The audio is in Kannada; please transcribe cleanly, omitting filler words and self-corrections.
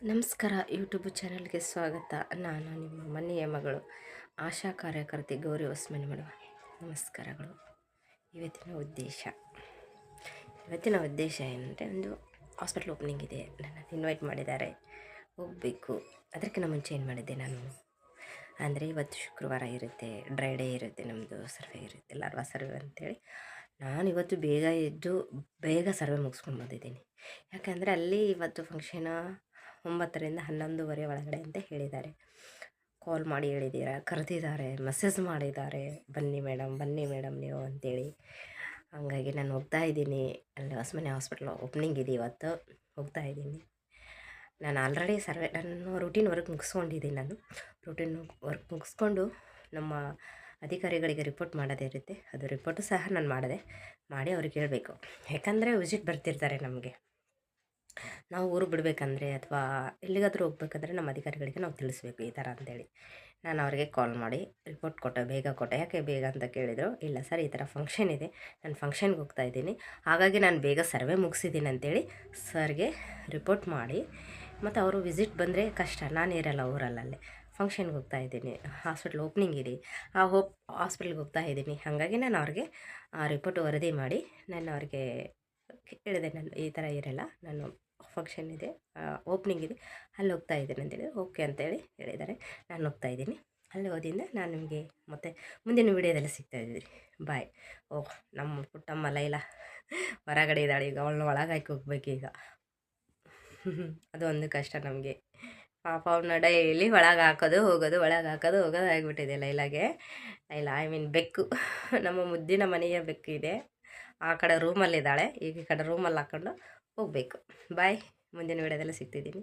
ನಮಸ್ಕಾರ, ಯೂಟ್ಯೂಬ್ ಚಾನಲ್ಗೆ ಸ್ವಾಗತ. ನಾನು ನಿಮ್ಮ ಮನೆಯ ಮಗಳು ಆಶಾ ಕಾರ್ಯಕರ್ತೆ ಗೌರಿ ಹೊಸ್ಮನಿ ಮಾಡುವ ನಮಸ್ಕಾರಗಳು. ಇವತ್ತಿನ ಉದ್ದೇಶ ಏನಂದರೆ, ಒಂದು ಹಾಸ್ಪಿಟ್ಲ್ ಓಪನಿಂಗ್ ಇದೆ, ನನ್ನನ್ನು ಇನ್ವೈಟ್ ಮಾಡಿದ್ದಾರೆ, ಹೋಗಬೇಕು. ಅದಕ್ಕಿಂತ ಮುಂಚೆ ಏನು ಮಾಡಿದ್ದೆ ನಾನು ಅಂದರೆ, ಇವತ್ತು ಶುಕ್ರವಾರ ಇರುತ್ತೆ, ಡ್ರೈ ಡೇ ಇರುತ್ತೆ, ನಮ್ಮದು ಸರ್ವೆ ಇರುತ್ತೆ, ಲಾರ್ವಾ ಸರ್ವೆ ಅಂತೇಳಿ ನಾನು ಇವತ್ತು ಬೇಗ ಎದ್ದು ಬೇಗ ಸರ್ವೆ ಮುಗಿಸ್ಕೊಂಡು ಬಂದಿದ್ದೀನಿ. ಯಾಕಂದರೆ ಅಲ್ಲಿ ಇವತ್ತು ಫಂಕ್ಷನ 9ರಿಂದ 11:30 ಒಳಗಡೆ ಅಂತ ಹೇಳಿದ್ದಾರೆ. ಕಾಲ್ ಮಾಡಿ ಕರೆದಿದ್ದಾರೆ, ಮೆಸೇಜ್ ಮಾಡಿದ್ದಾರೆ, ಬನ್ನಿ ಮೇಡಮ್ ನೀವು ಅಂತೇಳಿ. ಹಾಗಾಗಿ ನಾನು ಹೋಗ್ತಾ ಇದ್ದೀನಿ. ಅಲ್ಲಿ ಹೊಸಮನೆ ಹಾಸ್ಪಿಟ್ಲ್ ಓಪನಿಂಗ್ ಇದೆ ಇವತ್ತು, ಹೋಗ್ತಾ ಇದ್ದೀನಿ. ನಾನು ಆಲ್ರೆಡಿ ನಾನು ರೂಟೀನ್ ವರ್ಕ್ ಮುಗಿಸ್ಕೊಂಡಿದ್ದೀನಿ. ರೂಟೀನ್ ವರ್ಕ್ ಮುಗಿಸ್ಕೊಂಡು ನಮ್ಮ ಅಧಿಕಾರಿಗಳಿಗೆ ರಿಪೋರ್ಟ್ ಮಾಡೋದೇ ಇರುತ್ತೆ. ಅದು ರಿಪೋರ್ಟು ಸಹ ನಾನು ಮಾಡಿ ಅವ್ರಿಗೆ ಹೇಳಬೇಕು. ಯಾಕಂದರೆ ವಿಸಿಟ್ ಬರ್ತಿರ್ತಾರೆ ನಮಗೆ. ನಾವು ಊರು ಬಿಡಬೇಕಂದ್ರೆ ಅಥವಾ ಎಲ್ಲಿಗಾದರೂ ಹೋಗ್ಬೇಕಂದ್ರೆ ನಮ್ಮ ಅಧಿಕಾರಿಗಳಿಗೆ ನಾವು ತಿಳಿಸ್ಬೇಕು ಈ ಥರ ಅಂತೇಳಿ. ನಾನು ಅವರಿಗೆ ಕಾಲ್ ಮಾಡಿ ರಿಪೋರ್ಟ್ ಬೇಗ ಕೊಟ್ಟೆ. ಯಾಕೆ ಬೇಗ ಅಂತ ಕೇಳಿದರು. ಇಲ್ಲ ಸರ್, ಈ ಥರ ಫಂಕ್ಷನ್ ಇದೆ, ನಾನು ಫಂಕ್ಷನ್ಗೆ ಹೋಗ್ತಾ ಇದ್ದೀನಿ, ಹಾಗಾಗಿ ನಾನು ಬೇಗ ಸರ್ವೆ ಮುಗಿಸಿದ್ದೀನಿ ಅಂತೇಳಿ ಸರ್ಗೆ ರಿಪೋರ್ಟ್ ಮಾಡಿ, ಮತ್ತು ಅವರು ವಿಸಿಟ್ ಬಂದರೆ ಕಷ್ಟ, ನಾನು ಇರಲ್ಲ ಊರಲ್ಲೇ, ಫಂಕ್ಷನ್ಗೆ ಹೋಗ್ತಾ ಇದ್ದೀನಿ, ಹಾಸ್ಪಿಟ್ಲ್ ಓಪನಿಂಗ್ ಇದೆ, ಹಾಸ್ಪಿಟ್ಲಿಗೆ ಹೋಗ್ತಾ ಇದ್ದೀನಿ. ಹಾಗಾಗಿ ನಾನು ಅವ್ರಿಗೆ ರಿಪೋರ್ಟ್ ವರದಿ ಮಾಡಿ ನಾನು ಅವ್ರಿಗೆ ಹೇಳಿದೆ, ನಾನು ಈ ಥರ ಇರಲ್ಲ, ನಾನು ಫಂಕ್ಷನ್ ಇದೆ, ಓಪನಿಂಗ್ ಇದೆ, ಅಲ್ಲಿ ಹೋಗ್ತಾ ಇದ್ದೀನಿ ಅಂತೇಳಿ ಓಕೆ ಅಂತೇಳಿ ಹೇಳಿದ್ದಾರೆ. ನಾನು ಹೋಗ್ತಾ ಇದ್ದೀನಿ. ಅಲ್ಲಿ ಹೋದಿಂದ ನಾನು ನಿಮಗೆ ಮತ್ತೆ ಮುಂದಿನ ವೀಡಿಯೋದಲ್ಲಿ ಸಿಗ್ತಾ ಇದ್ದೀವಿ. ಬಾಯ್. ಓಹ್, ನಮ್ಮ ಪುಟ್ಟಮ್ಮ ಲೈಲಾ ಹೊರಗಡೆ ಇದ್ದಾಳೆ, ಈಗ ಅವಳನ್ನ ಒಳಗೆ ಹಾಕಿ ಹೋಗ್ಬೇಕೀಗ. ಅದು ಒಂದು ಕಷ್ಟ ನಮಗೆ. ಪಾಪ ಅವನ್ನ ಡೈಲಿ ಒಳಗೆ ಹಾಕೋದು ಹೋಗೋದು ಆಗಿಬಿಟ್ಟಿದೆ ಲೈಲಾಗೆ. ಬೆಕ್ಕು, ನಮ್ಮ ಮುದ್ದಿನ ಮನೆಯ ಬೆಕ್ಕು ಇದೆ. ಆ ಕಡೆ ರೂಮಲ್ಲಿದ್ದಾಳೆ, ಈಗ ಈ ಕಡೆ ರೂಮಲ್ಲಿ ಹಾಕ್ಕೊಂಡು ಹೋಗಬೇಕು. ಬಾಯ್. ಮುಂದಿನ ವಿಡಿಯೋದಲ್ಲಿ ಸಿಗ್ತಿದ್ದೀನಿ.